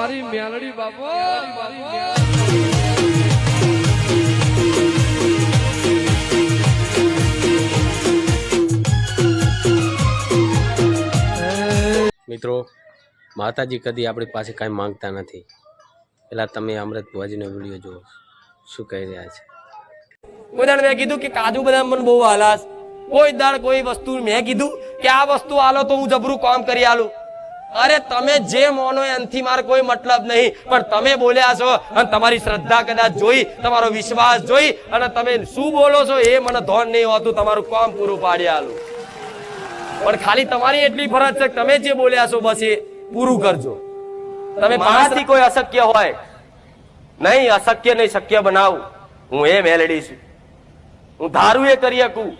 મારી મેલડી બાપો મિત્રો માતાજી કદી આપણી પાસે કાંઈ માંગતા નથી. પેલા તમે અમૃત ભુવાજીનો વિડીયો જુઓ, શું કહી રહ્યા છે. કોઈ દાડ મેં કીધું કે કાજુ બદામ મને બહુ હાલાસ, કોઈ દાડ કોઈ વસ્તુ મેં કીધું કે આ વસ્તુ હાલો તો હું જબરું કામ કરી આલું. અરે તમે જે મોનો એનાથી મારે કોઈ મતલબ નહીં, પણ તમે બોલ્યા છો અને તમારી શ્રદ્ધા કદાચ જોઈ, તમારો વિશ્વાસ જોઈ અને તમે શું બોલો છો એ મને ધોન નહીં હોતું. તમારું કામ પૂરું પાડી આલું, પણ ખાલી તમારી એટલી ફરજ છે કે તમે જે બોલ્યા છો બસ એ પૂરું કરજો. તમે મારાથી કોઈ અશક્ય હોય નહીં, અશક્ય નહીં શક્ય બનાવું. હું એ મેલડી છું. હું ધારું એ કરી શકું,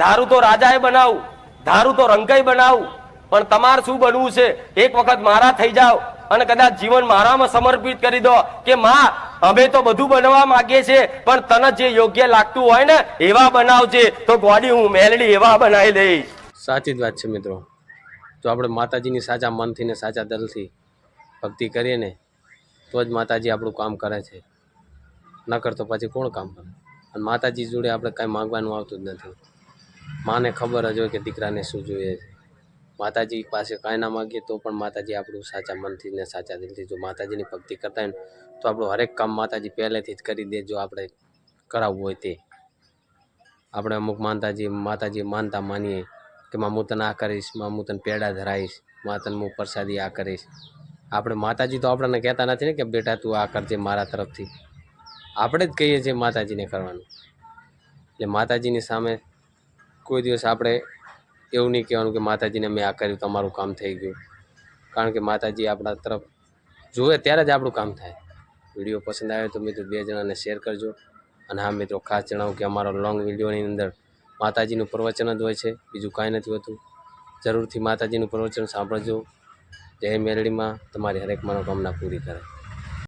ધારું તો રાજાએ બનાવું, ધારું તો રંકાઈ બનાવું. પણ તમારે શું બનવું છે? એક વખત મારા થઈ જાઓ અને કદાચ જીવન મારામાં સમર્પિત કરી દો કે માં અમે તો બધું બનવા માંગીએ છીએ, પણ તને જે યોગ્ય લાગતું હોય ને એવા બનાવજે, તો ગોડી હું મેલડી એવા બનાવી દઈશ. સાચી જ વાત છે મિત્રો. જો આપણે માતાજીની સાચા મનથી ને સાચા દિલથી ભક્તિ કરીએ ને તો જ માતાજી આપણું કામ કરે છે, નકર તો પછી કોણ કામ કરે. અને માતાજી જોડે આપણે કાંઈ માંગવાનું આવતું જ નથી. માને ખબર જ હોય કે દીકરાને શું જોઈએ છે. માતાજી પાસે કાંઈ ના માગીએ તો પણ માતાજી આપણું સાચા મનથી ને સાચા દિલથી જો માતાજીની ભક્તિ કરતા હોય ને તો આપણું હરેક કામ માતાજી પહેલેથી જ કરી દે. જો આપણે કરાવવું હોય તે આપણે અમુક માતાજી માનતા માનીએ કે માં હું તને આ કરીશ, માં હું તને પેડા ધરાવીશ, માં તને હું પ્રસાદી આ કરીશ. આપણે માતાજી તો આપણને કહેતા નથી ને કે બેટા તું આ કરજે મારા તરફથી. આપણે જ કહીએ છીએ માતાજીને કરવાનું. એટલે માતાજીની સામે કોઈ દિવસ આપણે એવું નહીં કહેવાનું કે માતાજીને મેં આ કર્યું તમારું કામ થઈ ગયું. કારણ કે માતાજી આપણા તરફ જુએ ત્યારે જ આપણું કામ થાય. વિડીયો પસંદ આવે તો મિત્રો 2 જણાને શેર કરજો. અને હા મિત્રો, ખાસ જણાવું કે અમારો લોંગ વિડીયોની અંદર માતાજીનું પ્રવચન જ હોય છે, બીજું કાંઈ નથી હોતું. જરૂરથી માતાજીનું પ્રવચન સાંભળજો. જય મેલડીમાં તમારી હરેક મનોકામના પૂરી કરે.